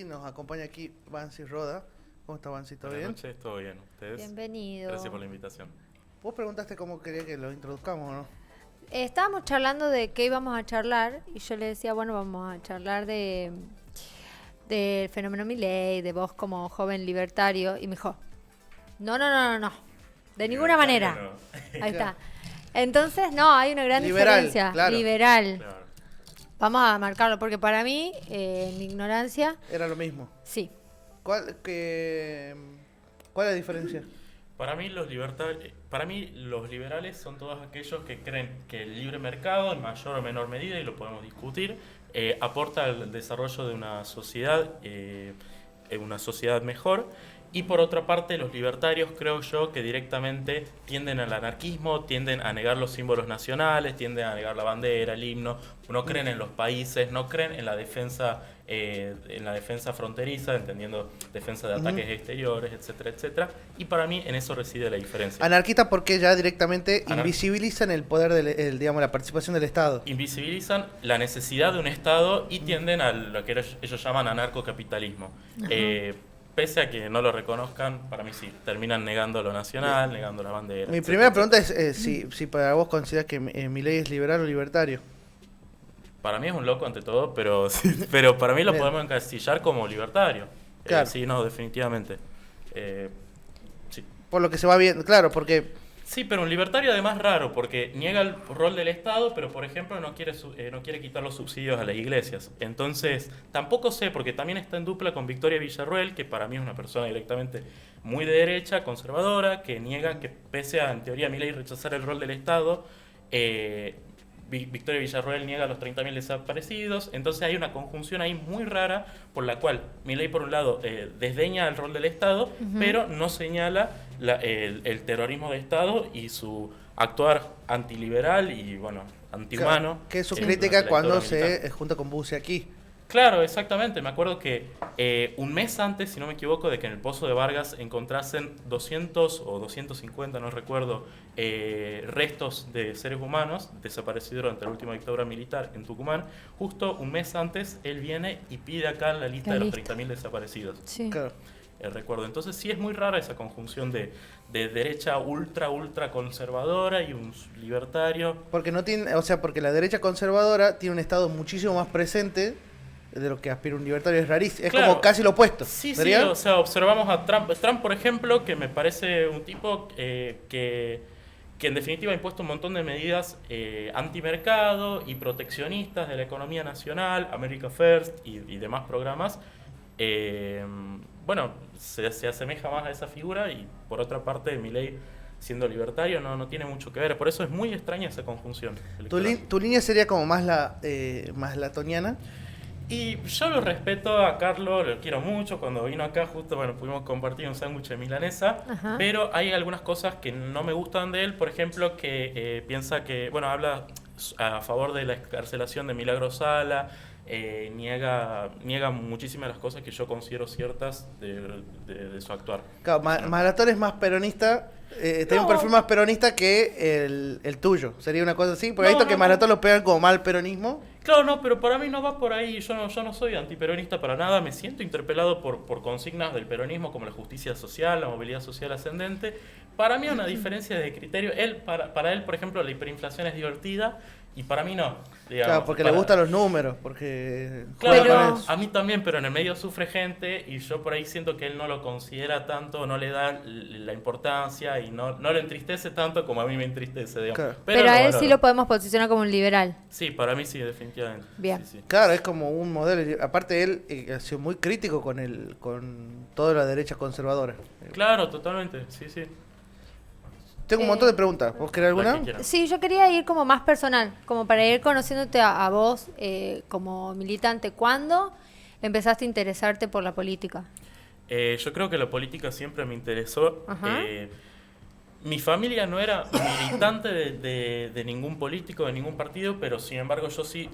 nos acompaña aquí Bansi Roda. ¿Cómo está, Bansi? ¿Todo bien? Buenas noches, todo bien. ¿Ustedes? Bienvenido. Gracias por la invitación. Vos preguntaste cómo quería que lo introduzcamos, ¿no? Estábamos charlando de qué íbamos a charlar y yo le decía, bueno, vamos a charlar del fenómeno Milei, de vos como joven libertario, y me dijo, no, de ninguna manera. No. Ahí está. Entonces, no, hay una gran Liberal, diferencia. claro. Liberal. Claro. Vamos a marcarlo, porque para mí, en mi ignorancia, Era lo mismo. sí. ¿Cuál es la diferencia? Para mí los liberales son todos aquellos que creen que el libre mercado, en mayor o menor medida, y lo podemos discutir, aporta al desarrollo de una sociedad mejor. Y por otra parte, los libertarios creo yo que directamente tienden al anarquismo, tienden a negar los símbolos nacionales, tienden a negar la bandera, el himno, no creen en los países, no creen en la defensa fronteriza, entendiendo defensa de ataques exteriores, etcétera, etcétera. Y para mí en eso reside la diferencia. Anarquista porque ya directamente invisibilizan el poder digamos, la participación del Estado. Invisibilizan la necesidad de un Estado y tienden a lo que ellos llaman anarcocapitalismo. Pese a que no lo reconozcan, para mí sí, terminan negando lo nacional, negando la bandera. Mi etcétera, primera pregunta etcétera. es si para vos consideras que Milei es liberal o libertario. Para mí es un loco ante todo, pero para mí lo Bien. podemos encasillar como libertario. Claro. Sí, no, definitivamente. Sí. Por lo que se va viendo, claro, porque Sí, pero un libertario además raro, porque niega el rol del Estado, pero por ejemplo no quiere quitar los subsidios a las iglesias. Entonces, tampoco sé, porque también está en dupla con Victoria Villarroel, que para mí es una persona directamente muy de derecha, conservadora, que niega que pese a, en teoría, Milei rechazar el rol del Estado, Victoria Villarroel niega los 30.000 desaparecidos. Entonces hay una conjunción ahí muy rara por la cual Milei por un lado desdeña el rol del Estado, pero no señala el terrorismo de Estado y su actuar antiliberal y bueno, antihumano. que es su durante crítica la cuando dictadura militar. se junta con Bussi aquí. Claro, exactamente. Me acuerdo que un mes antes, si no me equivoco, de que en el Pozo de Vargas encontrasen 200 o 250, no recuerdo, restos de seres humanos desaparecidos durante la última dictadura militar en Tucumán, justo un mes antes él viene y pide acá la lista de los 30.000 desaparecidos. Sí. Claro. Recuerdo. Entonces sí es muy rara esa conjunción de derecha ultra conservadora y un libertario. Porque no tiene, o sea, porque la derecha conservadora tiene un Estado muchísimo más presente de lo que aspira un libertario. Es rarísimo, es Claro. como casi lo opuesto. Sí, ¿Vería? o sea, observamos a Trump. Trump, por ejemplo, que me parece un tipo que en definitiva ha impuesto un montón de medidas antimercado y proteccionistas de la economía nacional, America First y demás programas. Bueno, se asemeja más a esa figura y por otra parte Milei siendo libertario no tiene mucho que ver. Por eso es muy extraña esa conjunción electoral. Tu línea sería como más más latoniana. Y yo lo respeto a Carlos, lo quiero mucho. Cuando vino acá, justo, bueno, pudimos compartir un sándwich de milanesa. Ajá. Pero hay algunas cosas que no me gustan de él. Por ejemplo, que piensa que, bueno, habla a favor de la excarcelación de Milagro Sala. Niega muchísimas de las cosas que yo considero ciertas de su actuar. Claro, Maratón es más peronista, tiene un perfil más peronista que el tuyo. Sería una cosa así. Porque he visto que Maratón lo pegan como mal peronismo. Claro, no, pero para mí no va por ahí. Yo no soy antiperonista para nada. Me siento interpelado por consignas del peronismo como la justicia social, la movilidad social ascendente. Para mí hay una diferencia de criterio. Para él, por ejemplo, la hiperinflación es divertida y para mí no. Digamos, Claro, porque le gustan los números. Porque Claro, Pero- no, a mí también, pero en el medio sufre gente y yo por ahí siento que él no lo considera tanto, no le da la importancia y no le entristece tanto como a mí me entristece, digamos. Claro. Pero a él valoro. sí lo podemos posicionar como un liberal. Sí, para mí sí, definitivamente. Bien. Sí. Claro, es como un modelo. Aparte él ha sido muy crítico con toda la derecha conservadora. Claro, totalmente, sí. Tengo un montón de preguntas. ¿Vos querés La alguna? que quieras. Sí, yo quería ir como más personal, como para ir conociéndote a vos como militante. ¿Cuándo empezaste a interesarte por la política? Yo creo que la política siempre me interesó. Ajá. Mi familia no era militante de ningún político, de ningún partido, pero sin embargo yo sí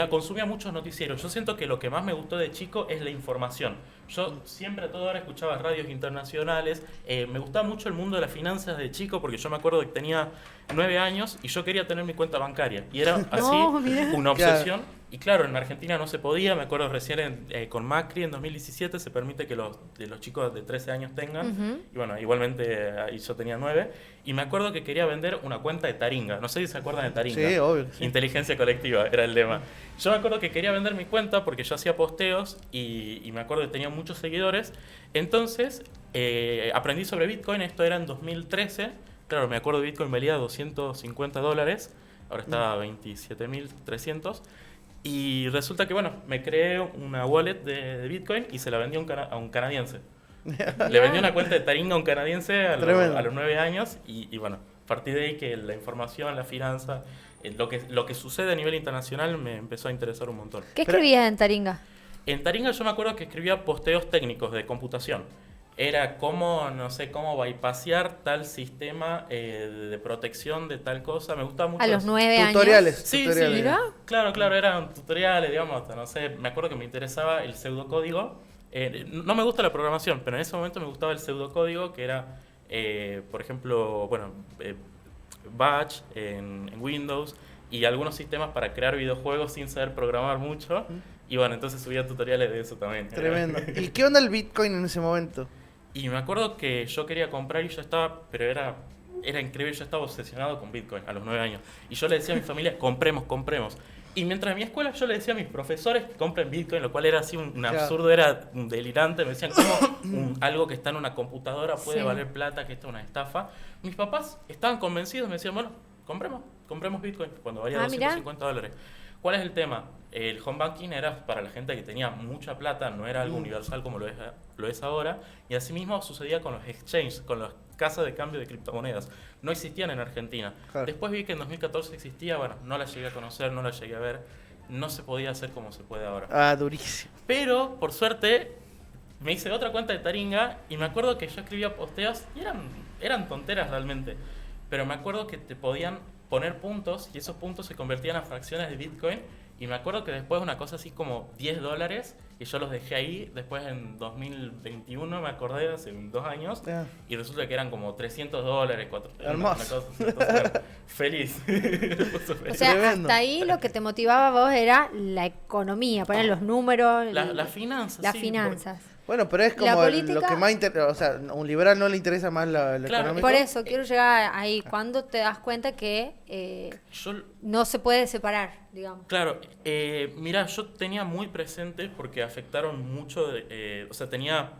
consumía muchos noticieros. Yo siento que lo que más me gustó de chico es la información. Yo siempre a toda hora escuchaba radios internacionales. Me gustaba mucho el mundo de las finanzas de chico porque yo me acuerdo que tenía 9 años y yo quería tener mi cuenta bancaria. Y era así No, mirá. una obsesión. Y claro, en Argentina no se podía, me acuerdo recién con Macri en 2017 se permite que los chicos de 13 años tengan, y bueno, igualmente ahí yo tenía 9, y me acuerdo que quería vender una cuenta de Taringa, no sé si se acuerdan de Taringa. Sí, obvio. Sí. Inteligencia colectiva era el lema. Yo me acuerdo que quería vender mi cuenta porque yo hacía posteos y me acuerdo que tenía muchos seguidores, entonces aprendí sobre Bitcoin, esto era en 2013, claro, me acuerdo de Bitcoin valía $250, ahora está a 27.300. Y resulta que, bueno, me creé una wallet de Bitcoin y se la vendí a un canadiense. Le vendí una cuenta de Taringa a un canadiense a los 9 años y bueno, a partir de ahí que la información, la finanza, lo que sucede a nivel internacional me empezó a interesar un montón. ¿Qué escribías en Taringa? En Taringa yo me acuerdo que escribía posteos técnicos de computación. Era cómo, no sé, cómo bypassear tal sistema de protección de tal cosa. Me gustaba mucho. A los 9 años. Tutoriales. Sí, tutoriales. sí, claro, eran tutoriales, digamos, hasta, no sé, me acuerdo que me interesaba el pseudocódigo. No me gusta la programación, pero en ese momento me gustaba el pseudocódigo, que era, por ejemplo, bueno, Batch en Windows y algunos sistemas para crear videojuegos sin saber programar mucho. Y bueno, entonces subía tutoriales de eso también. Tremendo. ¿Y qué onda el Bitcoin en ese momento? Y me acuerdo que yo quería comprar y yo estaba, pero era increíble, yo estaba obsesionado con Bitcoin a los 9 años. Y yo le decía a mi familia, compremos. Y mientras en mi escuela yo le decía a mis profesores que compren Bitcoin, lo cual era así un absurdo, era un delirante. Me decían, ¿cómo algo que está en una computadora puede valer plata, que esto es una estafa? Mis papás estaban convencidos, me decían, bueno, compremos Bitcoin, cuando valía $250. ¿Cuál es el tema? El home banking era para la gente que tenía mucha plata, no era algo universal como lo es ahora, y asimismo sucedía con los exchanges, con las casas de cambio de criptomonedas. No existían en Argentina. Claro. Después vi que en 2014 existía, bueno, no la llegué a conocer, no la llegué a ver, no se podía hacer como se puede ahora. Ah, durísimo. Pero, por suerte, me hice otra cuenta de Taringa y me acuerdo que yo escribía posteos y eran tonteras realmente, pero me acuerdo que te podían poner puntos y esos puntos se convertían a fracciones de Bitcoin. Y me acuerdo que después una cosa así como $10 y yo los dejé ahí, después en 2021 me acordé, hace 2 años, y resulta que eran como $300, Hermoso. Una cosa así, entonces, feliz. O sea, hasta ahí lo que te motivaba a vos era la economía, poner los números. Las finanzas. Las finanzas. Bueno, pero es como lo que más interesa, o sea, a un liberal no le interesa más la económica. Por eso, quiero llegar ahí, cuando te das cuenta que no se puede separar, digamos. Claro, mira, yo tenía muy presentes porque afectaron mucho, o sea, tenía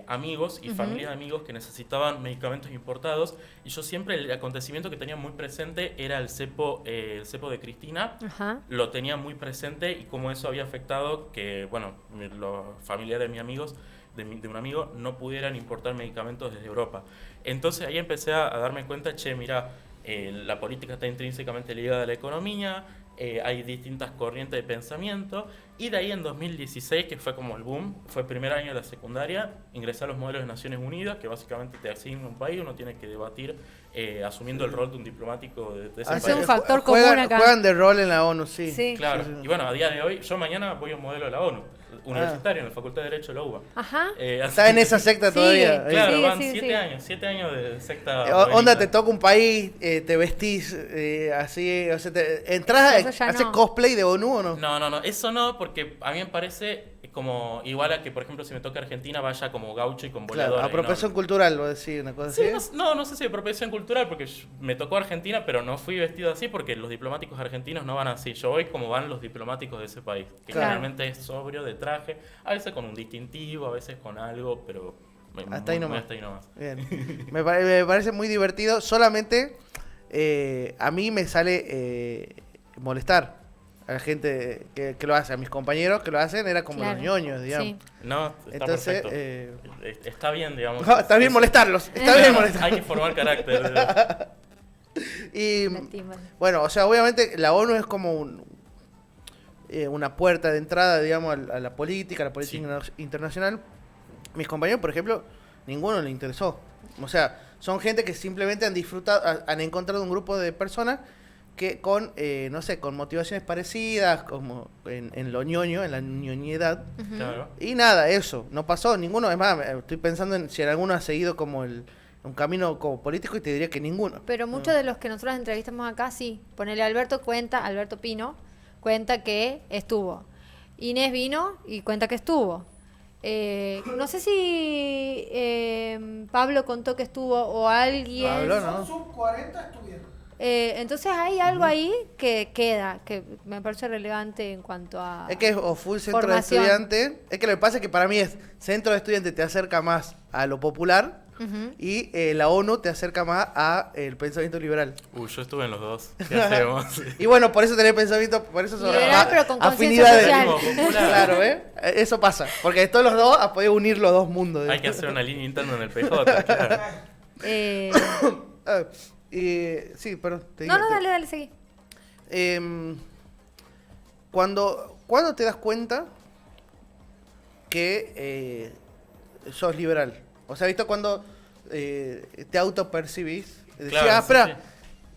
amigos y familias de amigos que necesitaban medicamentos importados y yo siempre el acontecimiento que tenía muy presente era el cepo de Cristina. Lo tenía muy presente y cómo eso había afectado que, bueno, los familiares de mis amigos, de un amigo, no pudieran importar medicamentos desde Europa. Entonces ahí empecé a darme cuenta, mira, la política está intrínsecamente ligada a la economía, hay distintas corrientes de pensamiento, y de ahí en 2016, que fue como el boom, fue el primer año de la secundaria, ingresé a los modelos de Naciones Unidas, que básicamente te asigna un país, uno tiene que debatir asumiendo el rol de un diplomático de ese país. Es un factor común acá. Juegan de rol en la ONU, sí. Claro, y bueno, a día de hoy, yo mañana voy a un modelo de la ONU, universitario, en la Facultad de Derecho de la UBA. ¿Está en esa secta todavía? Claro, van 7 años de secta. Onda, te toca un país, te vestís así, o sea, ¿entras a hacer cosplay de ONU o no? No, eso no, porque a mí me parece como igual a que, por ejemplo, si me toca Argentina, vaya como gaucho y con voladores. Claro, apropiación cultural, vos decís, una cosa así. No sé si apropiación cultural, porque me tocó Argentina, pero no fui vestido así porque los diplomáticos argentinos no van así. Yo voy como van los diplomáticos de ese país, que generalmente es sobrio, de traje, a veces con un distintivo, a veces con algo, pero hasta ahí nomás. Bien. me parece muy divertido, solamente a mí me sale molestar a la gente que lo hace, a mis compañeros que lo hacen, era como los ñoños, digamos. Sí. No, está entonces, perfecto. Está bien, digamos. No, está bien molestarlos, Hay que formar carácter. Y bueno, o sea, obviamente la ONU es como una puerta de entrada, digamos, a la política internacional. Mis compañeros, por ejemplo, ninguno le interesó. O sea, son gente que simplemente han disfrutado, han encontrado un grupo de personas que con, no sé, con motivaciones parecidas, como en lo ñoño, en la ñoñedad. Claro. Y nada, eso, no pasó ninguno. Además, estoy pensando en si alguno ha seguido como un camino como político y te diría que ninguno. Pero muchos de los que nosotros entrevistamos acá, sí. Ponele Alberto Pino, cuenta que estuvo. Inés vino y cuenta que estuvo. No sé si Pablo contó que estuvo o alguien. Pablo, ¿no? Son sub 40 estuvieron. Entonces hay algo ahí que queda, que me parece relevante en cuanto a Es que es o full centro formación. de estudiante. Es que lo que pasa es que para mí es centro de estudiante te acerca más a lo popular y la ONU te acerca más a el pensamiento liberal. Yo estuve en los dos. ¿Qué hacemos? Y bueno, por eso tenés pensamiento, por eso son Liberal, pero con conciencia afinidades. social. Claro, ¿eh? Eso pasa. Porque de todos los dos has podido unir los dos mundos. Hay que hacer una línea interna en el PJ, claro. Ah, sí, pero te digo. No, dale, seguí. ¿Cuándo te das cuenta que sos liberal? O sea, ¿viste cuando te autopercibís? Decís, Claro, espera, sí.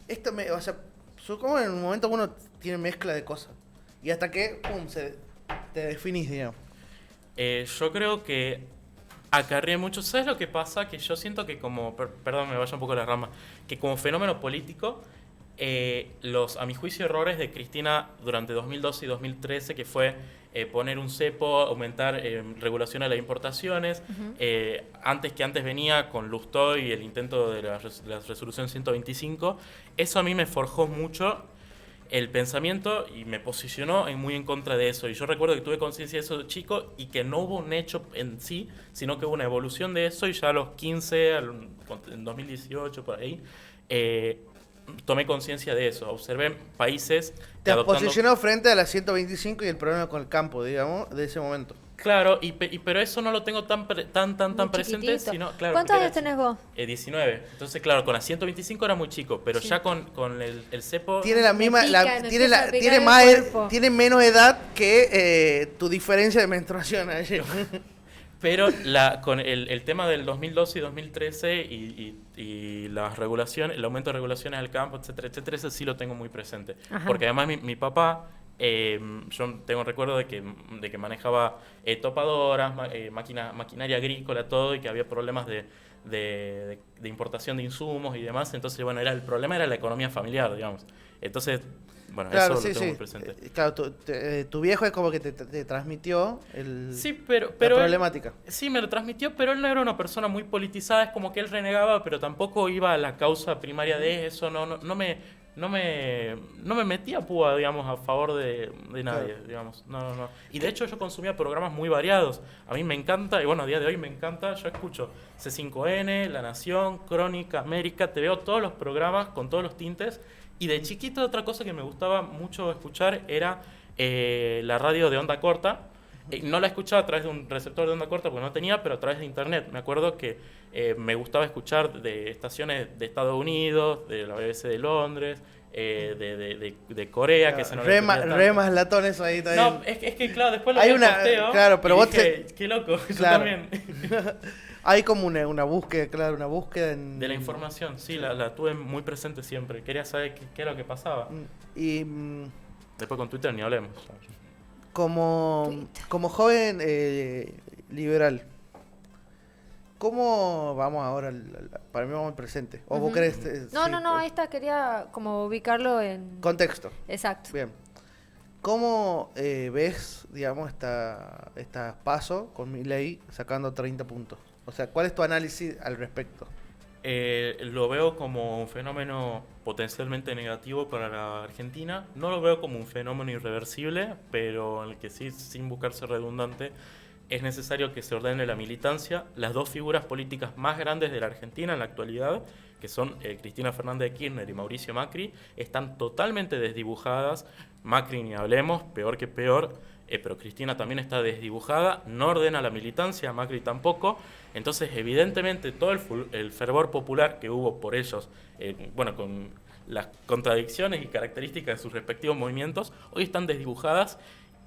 esto o sea, como en un momento uno tiene mezcla de cosas. Y hasta que, pum, te definís, digamos. Yo creo que acarrea mucho. ¿Sabes lo que pasa? Que yo siento que como... Perdón, me vaya un poco la rama. Que como fenómeno político, a mi juicio, errores de Cristina durante 2012 y 2013, que fue poner un cepo, aumentar regulación a las importaciones, antes venía con Lustó y el intento de la resolución 125, eso a mí me forjó mucho el pensamiento y me posicionó muy en contra de eso. Y yo recuerdo que tuve conciencia de eso de chico y que no hubo un hecho en sí, sino que hubo una evolución de eso y ya a los 15, en 2018, por ahí, tomé conciencia de eso. Observé países... Te has posicionado frente a la 125 y el problema con el campo, digamos, de ese momento. Claro, pero eso no lo tengo tan presente, chiquitito. sino... Claro, ¿Cuántos porque años tenés vos? 19. Entonces, claro, con la 125 era muy chico, pero Sí. ya con el cepo... Tiene la Me misma, pica, me tiene, empieza a picar tiene el más, cuerpo. tiene menos edad que tu diferencia de menstruación ayer. Pero con el tema del 2012 y 2013 y las regulaciones, el aumento de regulaciones al campo, etcétera, etcétera, eso sí lo tengo muy presente. Ajá. Porque además mi papá, yo tengo recuerdo de que manejaba topadoras, maquinaria agrícola, todo, y que había problemas de importación de insumos y demás. Entonces, bueno, el problema era la economía familiar, digamos. Entonces, bueno, Claro, eso sí, lo tengo sí. muy presente. Claro, tu viejo es como que te transmitió Sí, pero la él- problemática. Sí, me lo transmitió, pero él no era una persona muy politizada, es como que él renegaba, pero tampoco iba a la causa primaria de eso, no me metía púa, digamos, a favor de nadie, Claro. digamos, no. Y de hecho yo consumía programas muy variados, a mí me encanta, y bueno, a día de hoy me encanta, yo escucho C5N, La Nación, Crónica, América, te veo todos los programas con todos los tintes, y de chiquito otra cosa que me gustaba mucho escuchar era la radio de onda corta. No la escuchaba a través de un receptor de onda corta porque no tenía, pero a través de internet. Me acuerdo que me gustaba escuchar de estaciones de Estados Unidos, de la BBC de Londres, de Corea, que se nos Re más latón eso ahí también. No, es que claro, después lo Hay vi en una- posteo claro, pero y vos dije, qué loco, yo Claro. también. Hay como una búsqueda, claro, una búsqueda en... De la información, sí, la tuve muy presente siempre. Quería saber qué era lo que pasaba. Y Después con Twitter ni hablemos. como joven liberal, ¿cómo vamos ahora? Para mí vamos al presente. ¿O vos querés? No, sí, ahí está, quería como ubicarlo en... Contexto. Exacto. Bien. ¿Cómo ves, digamos, esta paso con Milei sacando 30 puntos? O sea, ¿cuál es tu análisis al respecto? Lo veo como un fenómeno potencialmente negativo para la Argentina. No lo veo como un fenómeno irreversible, pero en el que sí, sin buscar ser redundante, es necesario que se ordene la militancia. Las dos figuras políticas más grandes de la Argentina en la actualidad, que son Cristina Fernández de Kirchner y Mauricio Macri, están totalmente desdibujadas. Macri ni hablemos, peor que peor, pero Cristina también está desdibujada, no ordena la militancia, Macri tampoco. Entonces, evidentemente, todo el fervor popular que hubo por ellos, bueno, con las contradicciones y características de sus respectivos movimientos, hoy están desdibujadas.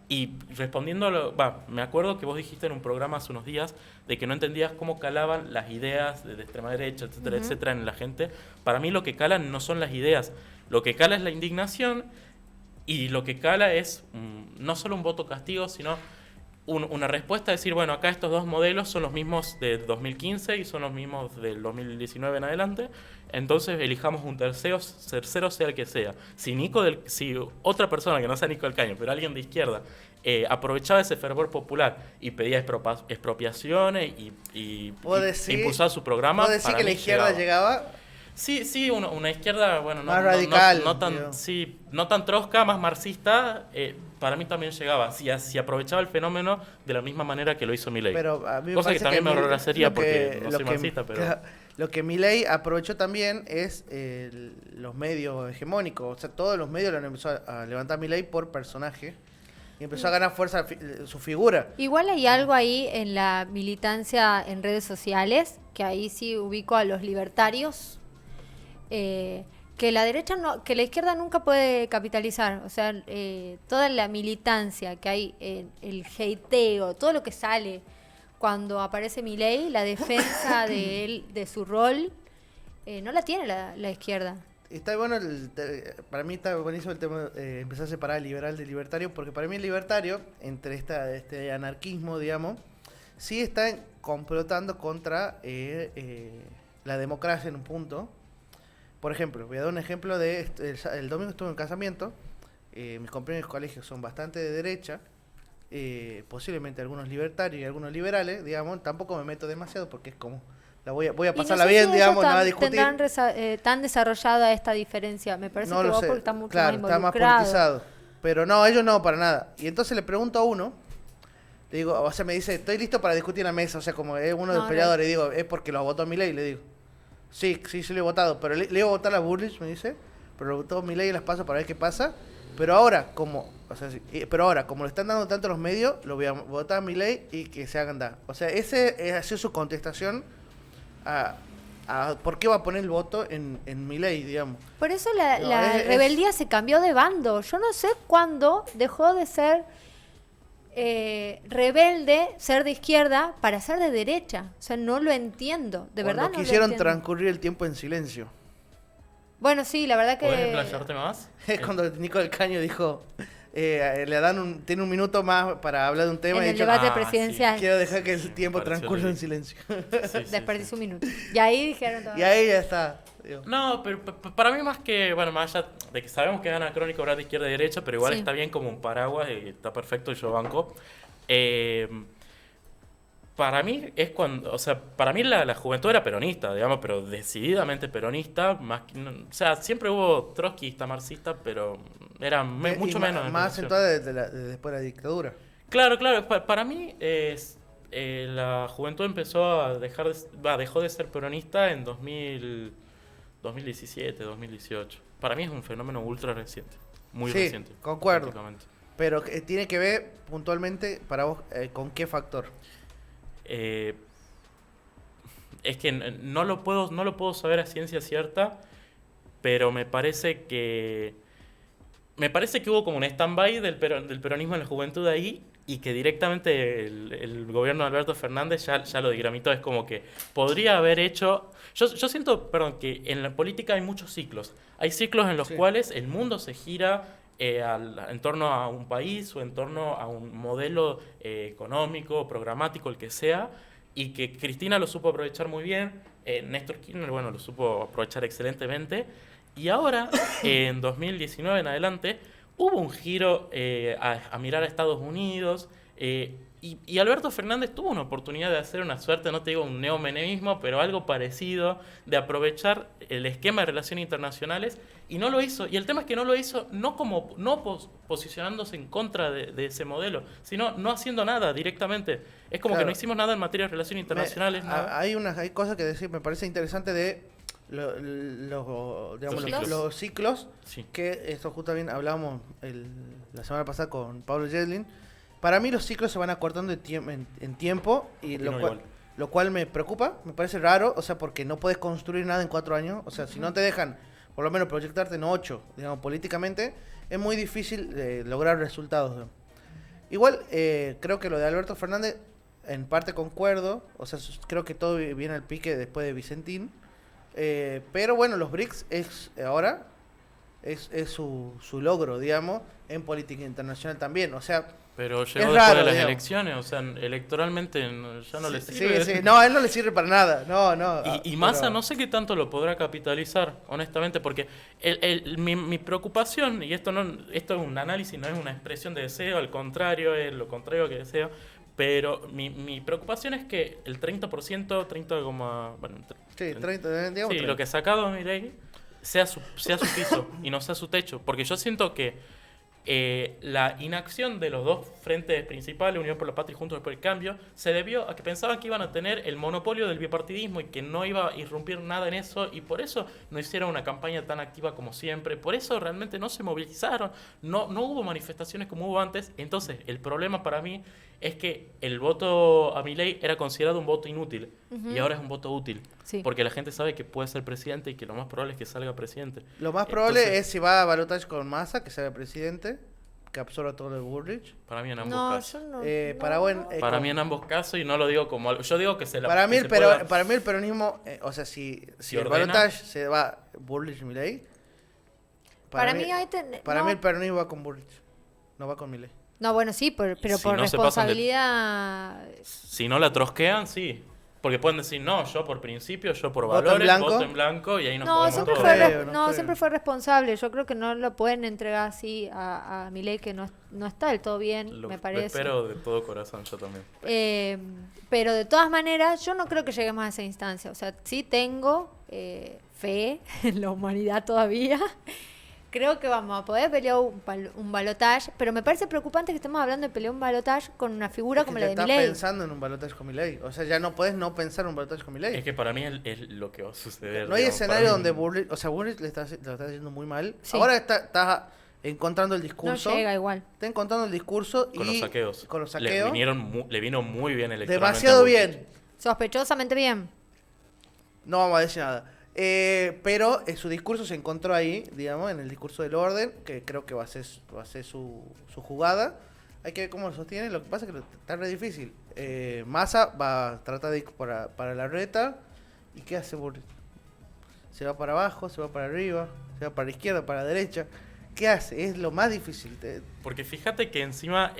Y respondiendo me acuerdo que vos dijiste en un programa hace unos días de que no entendías cómo calaban las ideas de extrema derecha, etcétera, etcétera, en la gente. Para mí lo que calan no son las ideas, lo que cala es la indignación y lo que cala es no solo un voto castigo, sino una respuesta, decir, bueno, acá estos dos modelos son los mismos de 2015 y son los mismos del 2019 en adelante, entonces elijamos un tercero sea el que sea. Si otra persona que no sea Nico del Caño, pero alguien de izquierda, aprovechaba ese fervor popular y pedía expropiaciones y impulsaba su programa, ¿puedo decir que la izquierda llegaba? Sí, una izquierda, bueno, más radical, no tan trosca, más marxista, para mí también llegaba. Si aprovechaba el fenómeno de la misma manera que lo hizo Milei. Pero a mí cosa que también me agradecería porque no soy que, marxista, pero... Lo que Milei aprovechó también es los medios hegemónicos. O sea, todos los medios lo han empezado a levantar Milei por personaje. Y empezó a ganar fuerza su figura. Igual hay algo ahí en la militancia en redes sociales, que ahí sí ubico a los libertarios, que la derecha que la izquierda nunca puede capitalizar. O sea, toda la militancia que hay, el hateo, todo lo que sale cuando aparece Milei, la defensa de él, de su rol, no la tiene la izquierda. Está bueno, para mí está buenísimo el tema, empezar a separar el liberal del libertario, porque para mí el libertario, entre este anarquismo, digamos, sí está complotando contra la democracia en un punto. Por ejemplo, voy a dar un ejemplo de el domingo estuve en un casamiento, mis compañeros de colegio son bastante de derecha, posiblemente algunos libertarios y algunos liberales, digamos, tampoco me meto demasiado porque es como... voy a pasarla bien, digamos, no a discutir. ¿Tendrán tan desarrollada esta diferencia? Me parece no que lo vos sé. porque estás mucho Claro, más está más involucrado. politizado. Pero no, ellos no, para nada. Y entonces le pregunto a uno, le digo, o sea, me dice, estoy listo para discutir en la mesa, o sea, como es uno de los peleadores, le digo, es porque lo votó Milei, le digo. Sí, lo he votado, pero le iba a votar a Bullrich, me dice, pero lo votó Milei y las paso para ver qué pasa. Pero ahora, como le están dando tanto los medios, lo voy a votar a Milei y que se hagan dar. O sea, ese ha sido su contestación a por qué va a poner el voto en Milei, digamos. Por eso la rebeldía se cambió de bando. Yo no sé cuándo dejó de ser rebelde, ser de izquierda, para ser de derecha. O sea, no lo entiendo. De verdad no lo entiendo. Quisieron transcurrir el tiempo en silencio. Bueno, sí, la verdad que... ¿Puedes explayarte más? Es cuando Nico del Caño dijo, tiene un minuto más para hablar de un tema. En y el debate presidencial. Sí. Quiero dejar que el tiempo transcurra en silencio. Desperdició un minuto. Y ahí dijeron todo. Y ahí ya está. Digo. No, pero para mí más allá de que sabemos que gana Crónica Oral de izquierda y derecha, pero igual Sí. está bien como un paraguas y está perfecto y yo banco. Para mí es cuando, o sea, para mí la juventud era peronista, digamos, pero decididamente peronista, más que, o sea, siempre hubo trotskista, marxista, pero era mucho menos. Más acentuada después de la dictadura. Claro, para mí la juventud empezó a dejó de ser peronista en 2017, 2018. Para mí es un fenómeno ultra reciente, muy reciente. Sí, concuerdo. Pero tiene que ver puntualmente para vos con qué factor. Es que no lo puedo saber a ciencia cierta, pero me parece que hubo como un stand-by del peronismo en la juventud ahí y que directamente el gobierno de Alberto Fernández ya lo digramitó. Es como que podría haber hecho... Yo siento, que en la política hay muchos ciclos. Hay ciclos en los cuales el mundo se gira en torno a un país o en torno a un modelo económico, programático, el que sea, y que Cristina lo supo aprovechar muy bien, Néstor Kirchner, bueno, lo supo aprovechar excelentemente, y ahora, en 2019 en adelante, hubo un giro a mirar a Estados Unidos, y Alberto Fernández tuvo una oportunidad de hacer una suerte, no te digo un neomenemismo, pero algo parecido, de aprovechar el esquema de relaciones internacionales, y no lo hizo. Y el tema es que no lo hizo no posicionándose en contra de ese modelo, sino no haciendo nada directamente. Es como que no hicimos nada en materia de relaciones internacionales. Hay cosas que decir, me parece interesante de los ciclos, sí. Que esto justamente hablábamos la semana pasada con Pablo Yedlin. Para mí los ciclos se van acortando en tiempo, y lo cual me preocupa, me parece raro, o sea, porque no puedes construir nada en 4 años, o sea, si no te dejan por lo menos proyectarte en 8, digamos, políticamente, es muy difícil lograr resultados. ¿No? Igual, creo que lo de Alberto Fernández, en parte concuerdo, o sea, creo que todo viene al pique después de Vicentín, pero bueno, los BRICS ahora es su logro, digamos, en política internacional también, o sea, Pero Es llegó después raro, de las digamos. elecciones, o sea, electoralmente ya no le Sí, sirve. sí, no, a él no le sirve para nada, no. Y Massa pero- no sé qué tanto lo podrá capitalizar, honestamente, porque mi preocupación, y esto es un análisis, no es una expresión de deseo, al contrario, es lo contrario que deseo, pero mi preocupación es que el 30%, 30, bueno, Sí, 30, digamos sí, 30. lo que ha sacado Milei sea su piso y no sea su techo, porque yo siento que la inacción de los dos frentes principales, Unión por la Patria y Juntos por el Cambio, se debió a que pensaban que iban a tener el monopolio del bipartidismo y que no iba a irrumpir nada en eso, y por eso no hicieron una campaña tan activa como siempre, por eso realmente no se movilizaron, no hubo manifestaciones como hubo antes. Entonces el problema para mí es que el voto a Milei era considerado un voto inútil y ahora es un voto útil, Sí. porque la gente sabe que puede ser presidente y que lo más probable es que salga presidente. Lo más probable Entonces, es si va a balotaje con Massa, que sea presidente, que absorba todo el Bullrich. para mí en ambos No, casos. yo no. Para no, buen- no. Para con- mí en ambos casos, y no lo digo como algo, yo digo que se la Para mí, que se pueda- para mí el peronismo, o sea, si el ordena. balotaje se va Bullrich y Milei, Para mí hay para no. mí el peronismo va con Bullrich, no va con Milei. No, bueno, sí, pero Si por no se pasan de- responsabilidad. Si no la trosquean, sí. Porque pueden decir, no, yo por principio, yo por Voto en valores, blanco. voto en blanco, y ahí nos No, podemos siempre todos. fue, creo, no creo. siempre fue responsable. Yo creo que no lo pueden entregar así a Milei, que no está del todo bien, Lo me parece. espero de todo corazón, yo también. Pero de todas maneras, yo no creo que lleguemos a esa instancia. O sea, sí tengo fe en la humanidad todavía. Creo que vamos a poder pelear un balotaje, pero me parece preocupante que estemos hablando de pelear un balotaje con una figura Es que como ya la de estás Milei. pensando en un balotaje con Milei. O sea, ya no puedes no pensar en un balotaje con Milei. Es que para mí es lo que va a suceder. No hay digamos, escenario para mí- donde Bullrich, o sea, Bullrich lo está haciendo muy mal. Sí. Ahora está encontrando el No discurso. llega igual. Está encontrando el discurso Con y los saqueos. con los Le saqueos. le vino muy bien electoralmente. Demasiado a Bullrich. bien. Sospechosamente bien. No vamos a decir nada. Pero su discurso se encontró ahí, digamos, en el discurso del orden, que creo que va a ser su jugada. Hay que ver cómo lo sostiene. Lo que pasa es que está re difícil. Massa va a tratar de ir para la reta. ¿Y qué hace Bullrich? Se va para abajo, se va para arriba, se va para la izquierda, para la derecha. ¿Qué hace? Es lo más difícil. Porque fíjate que encima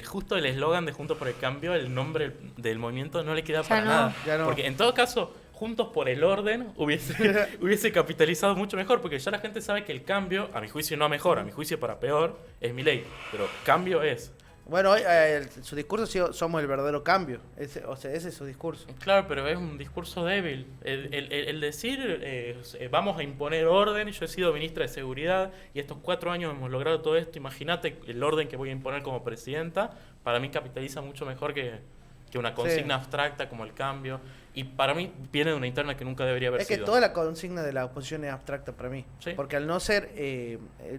justo el eslogan de Juntos por el Cambio, el nombre del movimiento no le queda Ya para no. nada. Ya no. Porque en todo caso, Juntos por el Orden hubiese capitalizado mucho mejor, porque ya la gente sabe que el cambio, a mi juicio no mejor, a mi juicio para peor, es Milei. Pero cambio es. Bueno, hoy, su discurso ha sido somos el verdadero cambio. Ese es su discurso. Claro, pero es un discurso débil. El decir, vamos a imponer orden, yo he sido ministra de Seguridad y estos 4 años hemos logrado todo esto, imagínate el orden que voy a imponer como presidenta, para mí capitaliza mucho mejor que una consigna abstracta como el cambio. Y para mí viene de una interna que nunca debería haber Es que sido. toda la consigna de la oposición es abstracta para mí. Sí. Porque al no ser,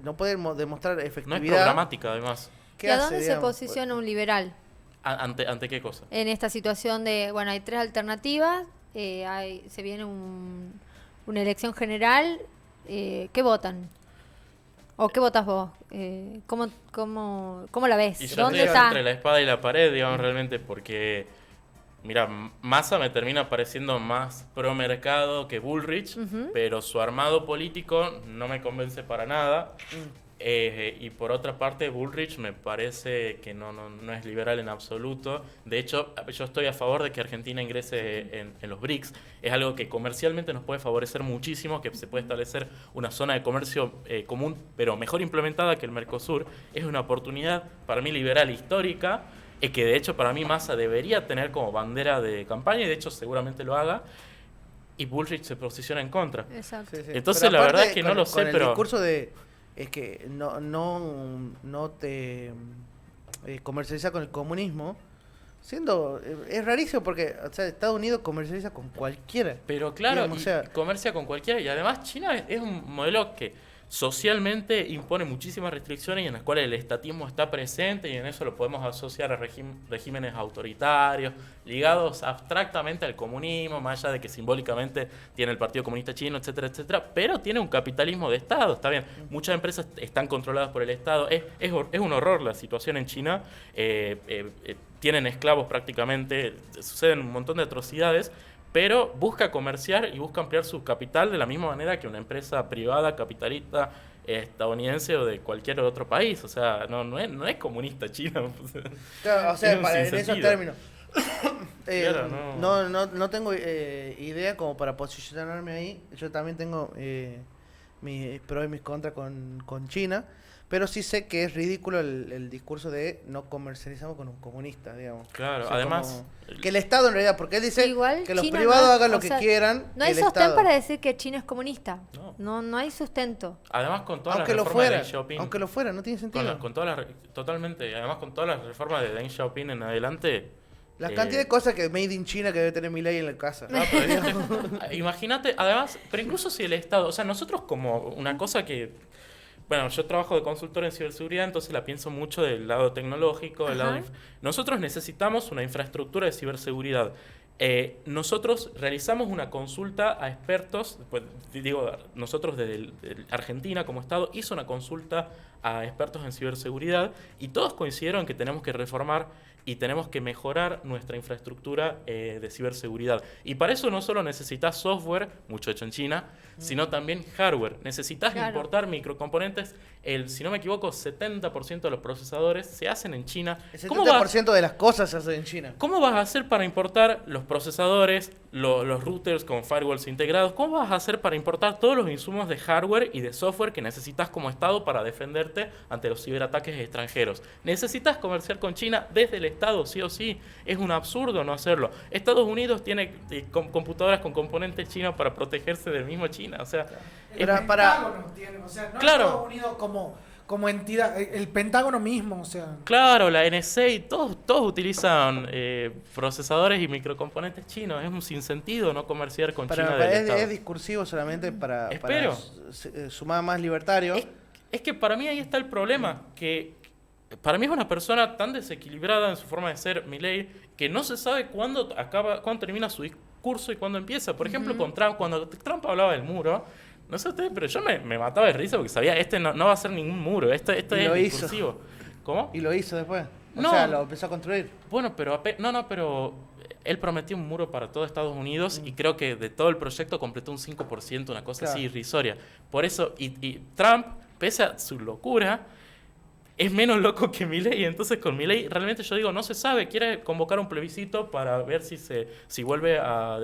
no poder demostrar No es efectividad. programática, además. ¿qué ¿Y a hace, dónde se digamos? posiciona un liberal ¿Ante qué cosa? en esta situación de, bueno, hay 3 alternativas, se viene una elección general, ¿qué votan? ¿O qué votas vos? ¿Cómo la ves? Y yo ¿Dónde estoy está? entre la espada y la pared, digamos, realmente, porque, mira, Massa me termina pareciendo más pro mercado que Bullrich, Ujú. pero su armado político no me convence para nada. Y por otra parte, Bullrich me parece que no es liberal en absoluto. De hecho, yo estoy a favor de que Argentina ingrese en los BRICS. Es algo que comercialmente nos puede favorecer muchísimo, que se puede establecer una zona de comercio común, pero mejor implementada que el Mercosur. Es una oportunidad para mí liberal histórica, que de hecho para mí Massa debería tener como bandera de campaña, y de hecho seguramente lo haga, y Bullrich se posiciona en contra. Exacto. Sí, sí. Entonces, Pero la aparte, verdad es que no lo sé, con el pero- discurso de. Es que no te comercializa con el comunismo. Siendo. Es rarísimo porque, o sea, Estados Unidos comercializa con cualquiera. Pero claro, Digamos, y o sea- comercia con cualquiera. Y además China es un modelo que socialmente impone muchísimas restricciones y en las cuales el estatismo está presente, y en eso lo podemos asociar a regímenes autoritarios, ligados abstractamente al comunismo, más allá de que simbólicamente tiene el Partido Comunista Chino, etcétera, etcétera, pero tiene un capitalismo de Estado, está bien. Muchas empresas están controladas por el Estado. Es un horror la situación en China. Tienen esclavos prácticamente, suceden un montón de atrocidades, pero busca comerciar y busca ampliar su capital de la misma manera que una empresa privada, capitalista, estadounidense o de cualquier otro país. O sea, no es comunista China. Claro, o sea, Es un en esos sinsentido. términos. Claro, No tengo idea como para posicionarme ahí. Yo también tengo mis pros y mis contras con China. Pero sí sé que es ridículo el discurso de no comercializamos con un comunista, digamos. Claro, O sea, además... que el Estado en realidad, porque él dice Igual que los China privados no- hagan lo o que sea, quieran. No hay el sostén Estado. para decir que China es comunista. No. No hay sustento. Además, con todas Aunque las lo reformas de fuera, Deng Xiaoping... aunque lo fuera, no tiene sentido. Totalmente. Además, con todas las reformas de Deng Xiaoping en adelante... La cantidad de cosas que made in China que debe tener Milei en la casa. No, pero imagínate, además, pero incluso si el Estado, o sea, nosotros como una cosa que, bueno, yo trabajo de consultor en ciberseguridad, entonces la pienso mucho del lado tecnológico, del lado Ajá. nosotros necesitamos una infraestructura de ciberseguridad. Nosotros realizamos una consulta a expertos, pues, digo, nosotros de Argentina como Estado hizo una consulta a expertos en ciberseguridad y todos coincidieron en que tenemos que reformar y tenemos que mejorar nuestra infraestructura de ciberseguridad. Y para eso no solo necesitas software, mucho hecho en China, sino también hardware. Necesitas Claro. importar microcomponentes. Si no me equivoco, 70% de los procesadores se hacen en China. El ¿Cómo vas, 70% de las cosas se hacen en China. ¿Cómo vas a hacer para importar los procesadores, los routers con firewalls integrados? ¿Cómo vas a hacer para importar todos los insumos de hardware y de software que necesitas como Estado para defenderte ante los ciberataques extranjeros? Necesitas comerciar con China desde el Estado, sí o sí. Es un absurdo no hacerlo. Estados Unidos tiene computadoras con componentes chinos para protegerse del mismo China. O sea, Pero El Pentágono tiene, o sea, no Claro. Estados Unidos como entidad, el Pentágono mismo, o sea. claro, la NSA, todos utilizan procesadores y microcomponentes chinos. Es un sinsentido no comerciar con China del Estado. es discursivo solamente para Espero. sumar más libertario. Es que para mí ahí está el problema, que para mí es una persona tan desequilibrada en su forma de ser, Milei, que no se sabe cuándo termina su discurso y cuándo empieza. Por ejemplo, con Trump, cuando Trump hablaba del muro, no sé ustedes, pero yo me mataba de risa porque sabía, no va a ser ningún muro, esto Y es lo hizo. discursivo. ¿Cómo? Y lo hizo después. O No. sea, lo empezó a construir. Bueno, pero pero él prometió un muro para todo Estados Unidos y creo que de todo el proyecto completó un 5%, una cosa así Claro. irrisoria. Por eso, y Trump, pese a su locura, es menos loco que Milei. Entonces con Milei realmente yo digo, no se sabe, quiere convocar un plebiscito para ver si vuelve a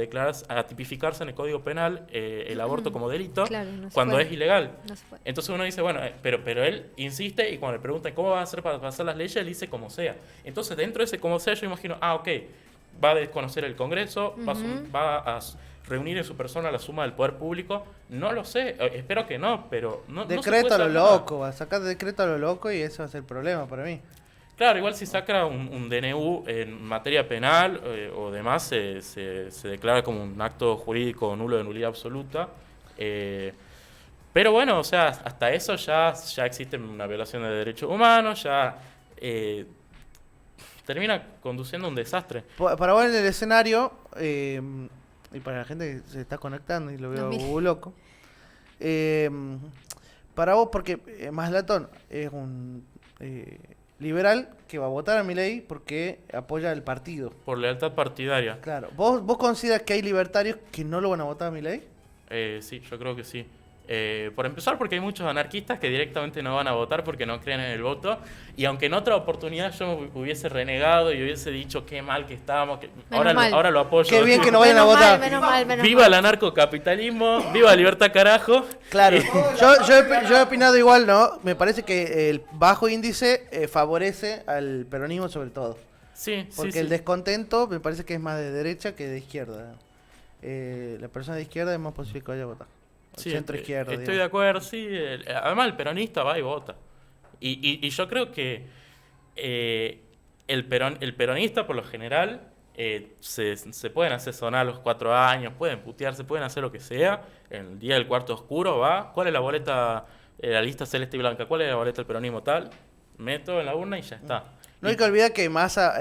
a tipificarse en el Código Penal el aborto como delito, Claro, no se cuando puede. es ilegal. No se puede. Entonces uno dice, bueno, pero él insiste y cuando le preguntan cómo va a hacer para pasar las leyes, él dice como sea. Entonces dentro de ese como sea yo imagino, ok, va a desconocer el Congreso, va a reunir en su persona la suma del poder público. No lo sé, espero que no, pero no se Decreto puede a lo saber nada. loco, va a sacar decreto a lo loco y eso va a ser el problema para mí. Claro, igual si saca un DNU en materia penal o demás, se declara como un acto jurídico nulo de nulidad absoluta. Pero bueno, o sea, hasta eso ya existe una violación de derechos humanos, ya termina conduciendo a un desastre. Para vos en el escenario, y para la gente que se está conectando y lo veo No, mire. loco, para vos, porque Maslatón es un liberal que va a votar a Milei porque apoya el partido. Por lealtad partidaria. Claro. ¿Vos consideras que hay libertarios que no lo van a votar a Milei? Sí, yo creo que sí. Por empezar, porque hay muchos anarquistas que directamente no van a votar porque no creen en el voto. Y aunque en otra oportunidad yo hubiese renegado y hubiese dicho qué mal que estábamos, mal. ahora lo apoyo. Qué bien que no vayan a Menos mal, votar. menos mal, menos ¡Viva mal. el anarcocapitalismo! ¡Viva Libertad Carajo! Claro. Yo he opinado igual, ¿no? Me parece que el bajo índice favorece al peronismo sobre todo. Sí, Porque sí, el sí. descontento me parece que es más de derecha que de izquierda. La persona de izquierda es más posible que vaya a votar. Sí, Centro izquierda. estoy de acuerdo, sí. Además, el peronista va y vota. Y yo creo que el peronista, por lo general, se pueden hacer sonar a los 4 años, pueden putearse, pueden hacer lo que sea. El día del cuarto oscuro va. ¿Cuál es la boleta, la lista celeste y blanca? ¿Cuál es la boleta del peronismo tal? Meto en la urna y ya está. No hay que olvidar que Massa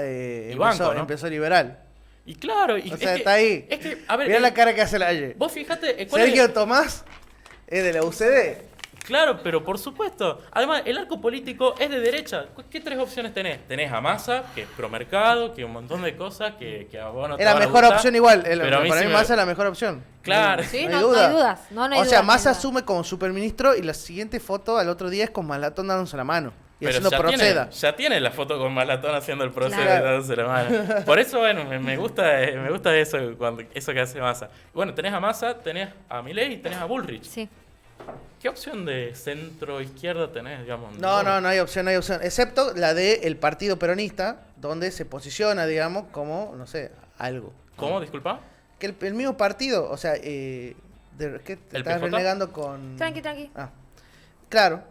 banco, ¿no? empezó liberal. Y claro, O sea, está ahí. Es que, a ver, Mirá la cara que hace la Aye. vos fíjate, ¿cuál es? Sergio Tomás es de la UCD. Claro, pero por supuesto. Además, el arco político es de derecha. ¿Qué tres opciones tenés? Tenés a Massa, que es promercado, que un montón de cosas que a vos no te Es la van a mejor gustar, opción igual. pero a mí Para sí mí me- Massa es la mejor opción. Claro. Sí, No no, hay no duda. hay dudas. No, no hay O sea, dudas, Massa no hay dudas. asume como superministro y la siguiente foto al otro día es con Malatón dándose la mano. Y Pero haciendo proceda. ya tiene la foto con Malatón haciendo el proceso Claro. y dándose la mano. Por eso, bueno, me gusta eso, eso que hace Massa. Bueno, tenés a Massa, tenés a Milei y tenés a Bullrich. Sí. ¿Qué opción de centro-izquierda tenés, digamos? No hay opción, no hay opción. Excepto la del partido peronista, donde se posiciona, digamos, como, no sé, algo. ¿Cómo? Disculpa. Que el mismo partido, o sea, ¿qué te ¿El estás PJ? renegando con...? Tranqui. Ah, claro,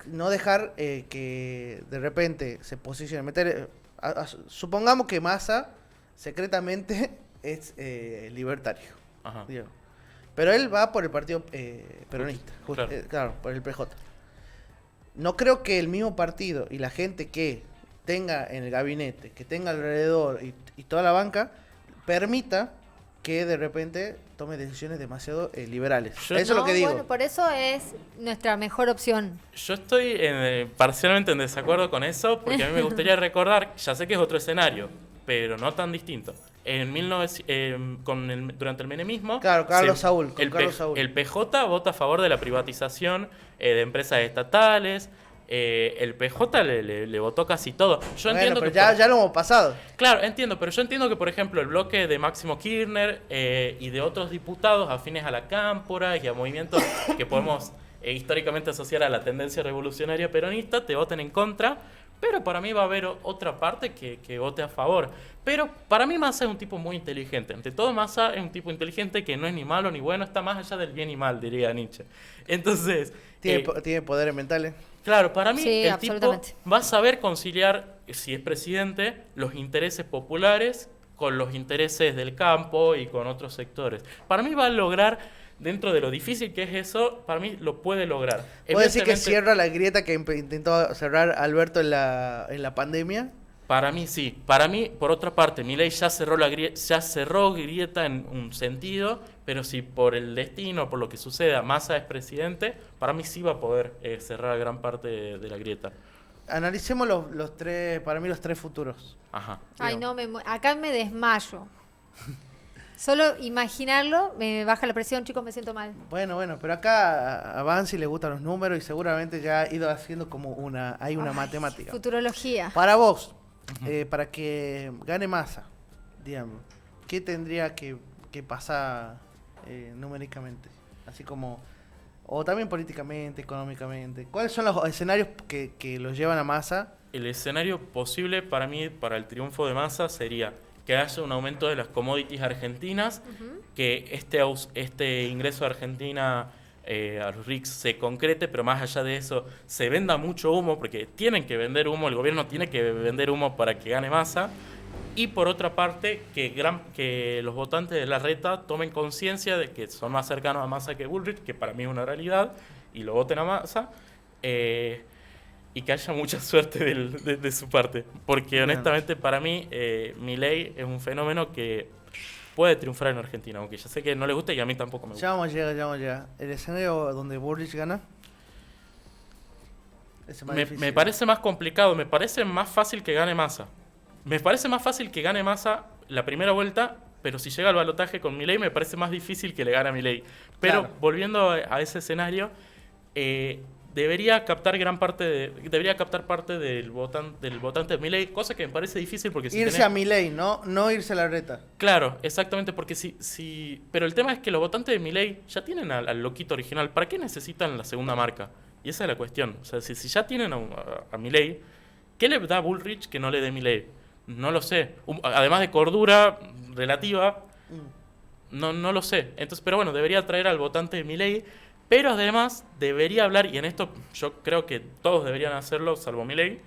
no dejar que de repente se posicione, supongamos que Massa secretamente es libertario, Ajá. digamos. Pero él va por el partido peronista, Claro. claro, por el PJ. No creo que el mismo partido y la gente que tenga en el gabinete, que tenga alrededor y toda la banca, permita que de repente tome decisiones demasiado liberales. Yo- Eso es lo que digo. Bueno, por eso es nuestra mejor opción. Yo estoy parcialmente en desacuerdo con eso, porque a mí me gustaría recordar, ya sé que es otro escenario, pero no tan distinto. En durante el menemismo... Claro, Carlos se- Saúl, con el, Carlos P- Saúl. el PJ vota a favor de la privatización de empresas estatales. El PJ le votó casi todo. Yo Bueno, entiendo pero que... ya lo hemos pasado. Claro, entiendo, pero yo entiendo que, por ejemplo, el bloque de Máximo Kirchner y de otros diputados afines a la Cámpora y a movimientos que podemos históricamente asociar a la tendencia revolucionaria peronista, te voten en contra, pero para mí va a haber otra parte que vote a favor. Pero para mí Massa es un tipo muy inteligente. Ante todo, Massa es un tipo inteligente que no es ni malo ni bueno, está más allá del bien y mal, diría Nietzsche. Entonces... Tiene poderes mentales. Claro, para mí Sí, el tipo absolutamente. va a saber conciliar, si es presidente, los intereses populares con los intereses del campo y con otros sectores. Para mí va a lograr, dentro de lo difícil que es eso, para mí lo puede lograr. ¿Puedes decir que Evidentemente, cierra la grieta que intentó cerrar Alberto en la pandemia? Para mí sí. Para mí, por otra parte, Milei ya cerró grieta en un sentido, pero si por el destino, por lo que suceda, Massa es presidente, para mí sí va a poder cerrar gran parte de la grieta. Analicemos los tres, para mí los tres futuros. Ajá. Ay, no, acá me desmayo. Solo imaginarlo me baja la presión, chicos, me siento mal. Bueno, pero acá a Bansi le gustan los números y seguramente ya ha ido haciendo como una Ay, matemática. Futurología. Para vos, para que gane Massa, digamos, ¿qué tendría que pasar numéricamente? Así como, o también políticamente, económicamente. ¿Cuáles son los escenarios que los llevan a Massa? El escenario posible para mí, para el triunfo de Massa, sería que haya un aumento de las commodities argentinas, que este ingreso de Argentina a los RICS se concrete, pero más allá de eso se venda mucho humo, porque tienen que vender humo, el gobierno tiene que vender humo para que gane Massa. Y por otra parte, que los votantes de la reta tomen conciencia de que son más cercanos a Massa que Bullrich, que para mí es una realidad, y lo voten a Massa. Y que haya mucha suerte de su parte. Porque honestamente para mí Milei es un fenómeno que puede triunfar en Argentina, aunque ya sé que no le gusta y a mí tampoco me gusta. Ya vamos a llegar. El escenario donde Bullrich gana. Ese es más difícil. Me parece más complicado, me parece más fácil que gane Massa. Me parece más fácil que gane Massa la primera vuelta, pero si llega al balotaje con Milei me parece más difícil que le gane a Milei. Pero Claro. volviendo a ese escenario, debería captar parte del votante de Milei, cosa que me parece difícil porque si Irse tenés- a Milei, no irse a la reta. Claro, exactamente, porque pero el tema es que los votantes de Milei ya tienen al loquito original. ¿Para qué necesitan la segunda marca? Y esa es la cuestión. O sea, si ya tienen a Milei, ¿qué le da Bullrich que no le dé Milei? No lo sé. Además de cordura relativa, no lo sé. Entonces, pero bueno, debería traer al votante de Milei, pero además debería hablar, y en esto yo creo que todos deberían hacerlo, salvo Milei,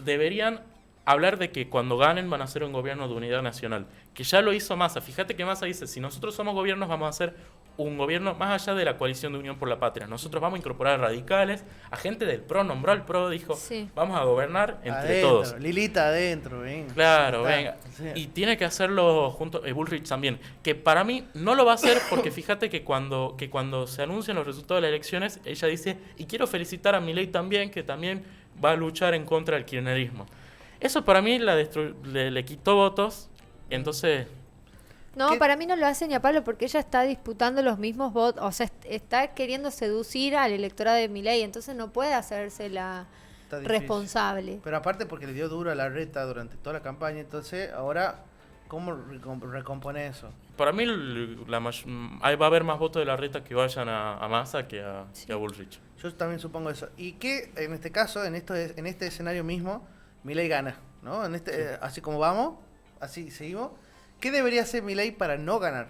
deberían hablar de que cuando ganen van a hacer un gobierno de unidad nacional, que ya lo hizo Massa. Fíjate que Massa dice, si nosotros somos gobiernos vamos a hacer un gobierno más allá de la coalición de Unión por la Patria. Nosotros vamos a incorporar radicales, a gente del PRO, nombró al PRO, dijo, vamos a gobernar entre adentro, todos. Lilita adentro, venga. Claro, venga. Sí. Y tiene que hacerlo junto Bullrich también, que para mí no lo va a hacer porque fíjate que cuando se anuncian los resultados de las elecciones, ella dice, y quiero felicitar a Milei también, que también va a luchar en contra del kirchnerismo. Eso para mí le quitó votos, entonces... No, ¿Qué? Para mí no lo hace ni a Pablo porque ella está disputando los mismos votos, o sea, está queriendo seducir al electorado de Milei, entonces no puede hacerse la responsable. Pero aparte porque le dio duro a la reta durante toda la campaña, entonces ahora, ¿cómo recompone eso? Para mí ahí va a haber más votos de la reta que vayan a Massa que a Bullrich. Yo también supongo eso. Y que en este caso, en este escenario mismo, Milei gana, ¿no? Así como vamos, así seguimos. ¿Qué debería hacer Milei para no ganar?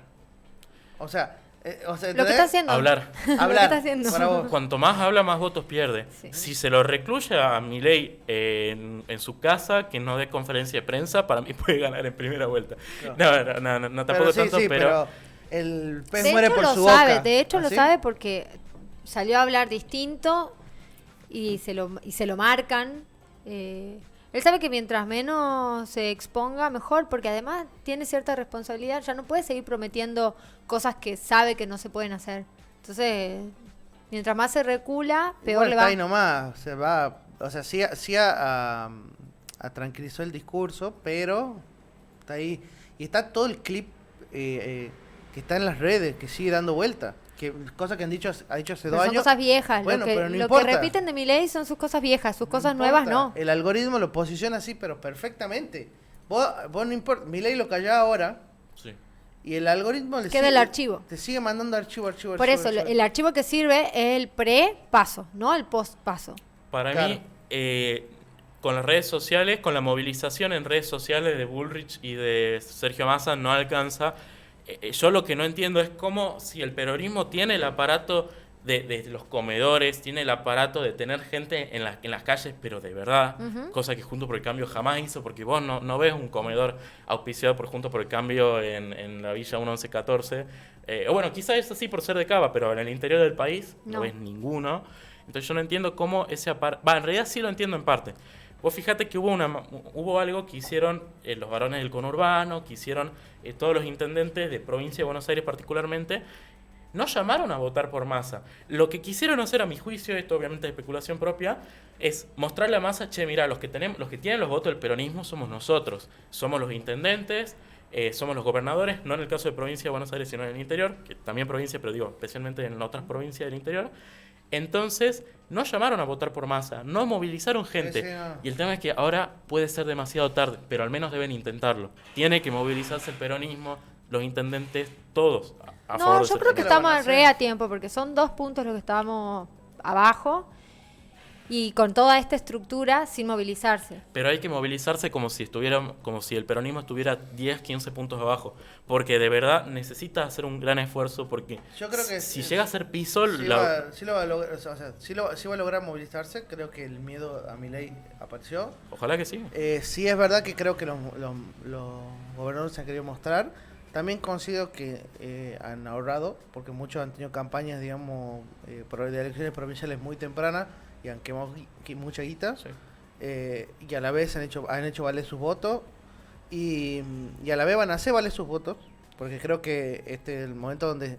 O sea, lo que está haciendo. Hablar. Lo que está haciendo. Para vos. Cuanto más habla, más votos pierde. Sí. Si se lo recluye a Milei en su casa, que no dé conferencia de prensa, para mí puede ganar en primera vuelta. No tampoco tanto, pero el pez De muere hecho por lo su sabe, boca. de hecho lo ¿Así? sabe porque salió a hablar distinto y se lo marcan. Él sabe que mientras menos se exponga, mejor, porque además tiene cierta responsabilidad. Ya no puede seguir prometiendo cosas que sabe que no se pueden hacer. Entonces, mientras más se recula, peor Igual le está va. ahí nomás, se va, o sea, sí tranquilizó el discurso, pero está ahí. Y está todo el clip que está en las redes, que sigue dando vuelta. Cosas que ha dicho hace Pero 2 son años. cosas viejas. Bueno, pero no lo que importa. repiten de Milei son sus cosas viejas. Sus cosas No nuevas importa. no. El algoritmo lo posiciona así, pero perfectamente. Vos no importa. Milei lo cayó ahora. sí. Y el algoritmo Queda el archivo. te sigue mandando archivo. Por eso, el archivo que sirve es el pre-paso, no el post-paso. Para Claro. mí, con las redes sociales, con la movilización en redes sociales de Bullrich y de Sergio Massa no alcanza. Yo lo que no entiendo es cómo si el peronismo tiene el aparato de los comedores, tiene el aparato de tener gente en las calles, pero de verdad, cosa que Juntos por el Cambio jamás hizo, porque vos no ves un comedor auspiciado por Juntos por el Cambio en la Villa 1114. Bueno, quizás es así por ser de Cava, pero en el interior del país no ves ninguno. Entonces yo no entiendo cómo ese aparato... en realidad sí lo entiendo en parte. Vos fíjate que hubo algo que hicieron los varones del conurbano, que hicieron todos los intendentes de provincia de Buenos Aires particularmente, no llamaron a votar por Massa. Lo que quisieron hacer, a mi juicio, esto obviamente es especulación propia, es mostrarle a Massa, che, mirá, los que tienen los votos del peronismo somos nosotros, somos los intendentes, somos los gobernadores, no en el caso de provincia de Buenos Aires, sino en el interior, que también provincia, pero digo, especialmente en otras provincias del interior. Entonces, no llamaron a votar por Massa, no movilizaron gente. Sí, no. Y el tema es que ahora puede ser demasiado tarde, pero al menos deben intentarlo. Tiene que movilizarse el peronismo, los intendentes, todos a favor No, de yo Sergio creo que ¿Qué lo van a estamos hacer? re a tiempo, porque son 2 puntos los que estábamos abajo y con toda esta estructura sin movilizarse. Pero hay que movilizarse como si el peronismo estuviera 10, 15 puntos abajo, porque de verdad necesita hacer un gran esfuerzo, porque Yo creo que si llega a ser piso, sí lo va a lograr, o sea, sí va a lograr movilizarse. Creo que el miedo a Milei apareció. ojalá que sí. Sí es verdad que creo que los gobernadores se han querido mostrar. También considero que han ahorrado, porque muchos han tenido campañas, digamos, de elecciones provinciales muy tempranas y han quemado mucha guita. Sí. Y a la vez han hecho valer sus votos y a la vez van a hacer valer sus votos, porque creo que este es el momento donde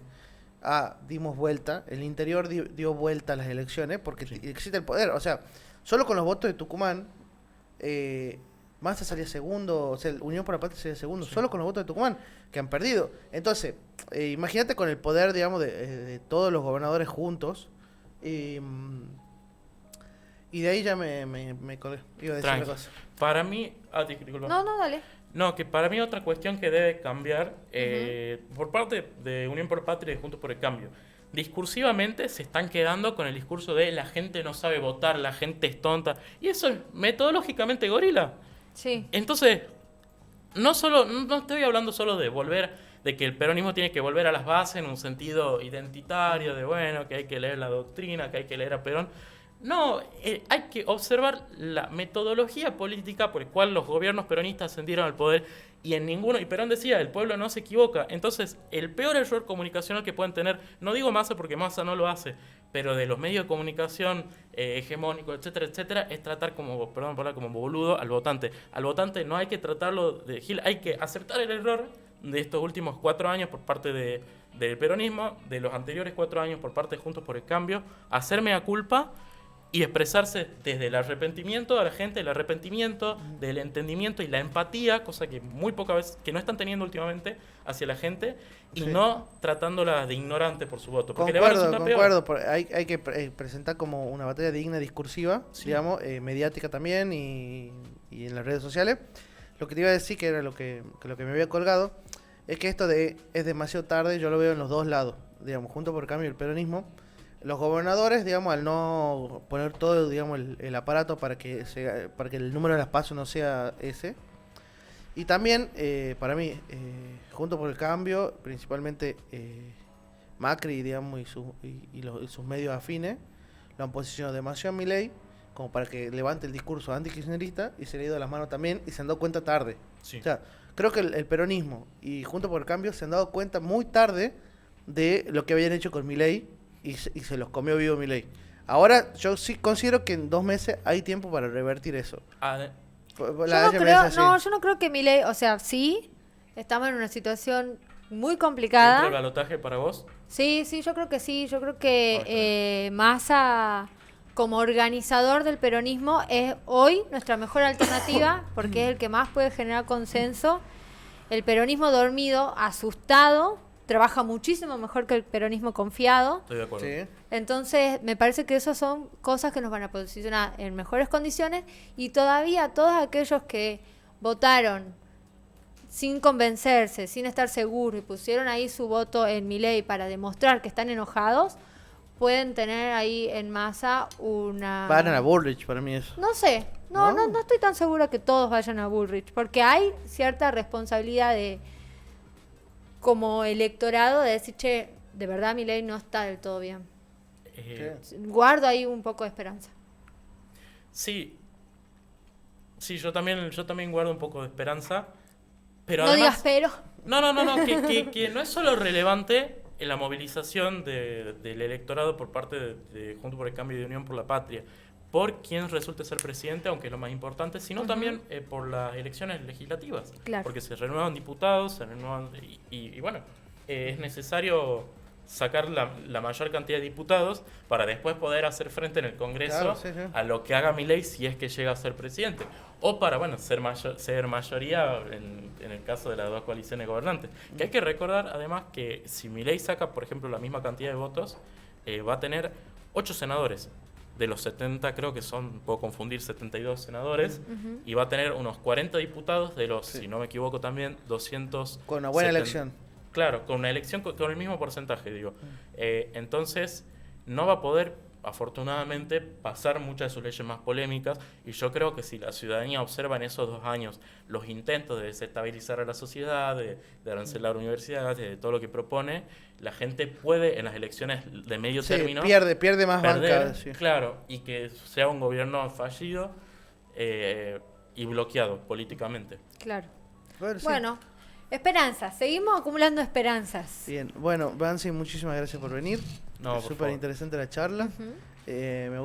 dimos vuelta, el interior dio vuelta a las elecciones, porque existe el poder. O sea, solo con los votos de Tucumán, Massa salía segundo, o sea, Unión por la Patria salía segundo, solo con los votos de Tucumán, que han perdido. Entonces, imagínate con el poder, digamos, de todos los gobernadores juntos. Y de ahí ya me colgué. Iba a decir Tranqui. una cosa. Para mí... disculpa. No, dale. No, que para mí otra cuestión que debe cambiar por parte de Unión por Patria y Juntos por el Cambio. Discursivamente se están quedando con el discurso de la gente no sabe votar, la gente es tonta. Y eso es metodológicamente gorila. Sí. Entonces, no estoy hablando solo de que el peronismo tiene que volver a las bases en un sentido identitario, de bueno, que hay que leer la doctrina, que hay que leer a Perón. No, hay que observar la metodología política por la cual los gobiernos peronistas ascendieron al poder y en ninguno, y Perón decía, el pueblo no se equivoca. Entonces, el peor error comunicacional que pueden tener, no digo Massa porque Massa no lo hace, pero de los medios de comunicación hegemónicos, etcétera, etcétera, es tratar como, perdón por hablar, como boludo al votante. Al votante no hay que tratarlo de gil, hay que aceptar el error de estos últimos 4 años por parte del peronismo, de los anteriores 4 años por parte de Juntos por el Cambio, hacerme a culpa y expresarse desde el arrepentimiento a la gente, el arrepentimiento, del entendimiento y la empatía, cosa que muy pocas veces, que no están teniendo últimamente hacia la gente, y no tratándola de ignorante por su voto. Porque Concuerdo, hay que presentar como una batalla digna, discursiva, digamos, mediática también y en las redes sociales. Lo que te iba a decir, que era lo que me había colgado, es que esto de es demasiado tarde, yo lo veo en los dos lados, digamos, Juntos por el Cambio y el peronismo. Los gobernadores, digamos, al no poner todo, digamos, el aparato para que el número de las pasos no sea ese. Y también, para mí, Juntos por el Cambio, principalmente Macri, digamos, y sus medios afines, lo han posicionado demasiado a Milei como para que levante el discurso anti-kirchnerista y se le ha ido de las manos también y se han dado cuenta tarde. Sí. O sea, creo que el peronismo y Juntos por el Cambio se han dado cuenta muy tarde de lo que habían hecho con Milei y se los comió vivo Milei. Ahora yo sí considero que en 2 meses hay tiempo para revertir eso. Yo no creo que Milei, o sea, sí, estamos en una situación muy complicada. ¿Entra el balotaje para vos? Sí, yo creo que sí. Yo creo que Massa, como organizador del peronismo, es hoy nuestra mejor alternativa porque es el que más puede generar consenso. El peronismo dormido, asustado, trabaja muchísimo mejor que el peronismo confiado. Estoy de acuerdo. Sí. Entonces, me parece que esas son cosas que nos van a posicionar en mejores condiciones y todavía todos aquellos que votaron sin convencerse, sin estar seguros y pusieron ahí su voto en Milei para demostrar que están enojados, pueden tener ahí en Massa una... Van a Bullrich, para mí eso. No sé, no estoy tan segura que todos vayan a Bullrich, porque hay cierta responsabilidad de como electorado de decir, che, de verdad Milei no está del todo bien. Guardo ahí un poco de esperanza. Sí, yo también guardo un poco de esperanza, pero no además, digas pero. No, que no es solo relevante en la movilización del electorado por parte de Juntos por el Cambio y de Unión por la Patria, por quien resulte ser presidente, aunque es lo más importante, sino también por las elecciones legislativas, claro. Porque se renuevan diputados, y bueno, es necesario sacar la mayor cantidad de diputados para después poder hacer frente en el Congreso a lo que haga Milei si es que llega a ser presidente, o para ser mayoría en el caso de las dos coaliciones gobernantes. Que hay que recordar además que si Milei saca, por ejemplo, la misma cantidad de votos, va a tener 8 senadores. De los 70 creo que puedo confundir, 72 senadores, y va a tener unos 40 diputados de los, si no me equivoco también, 200... Con una buena elección. Claro, con una elección con el mismo porcentaje, digo. Entonces, no va a poder, afortunadamente, pasar muchas de sus leyes más polémicas, y yo creo que si la ciudadanía observa en esos 2 años los intentos de desestabilizar a la sociedad, de arancelar universidades, de todo lo que propone, la gente puede, en las elecciones de medio término... pierde más banca. Sí. Claro, y que sea un gobierno fallido y bloqueado políticamente. Claro. Sí. Bueno, esperanzas. Seguimos acumulando esperanzas. Bien, bueno, Bansi, muchísimas gracias por venir. No, por súper favor. interesante la charla. Me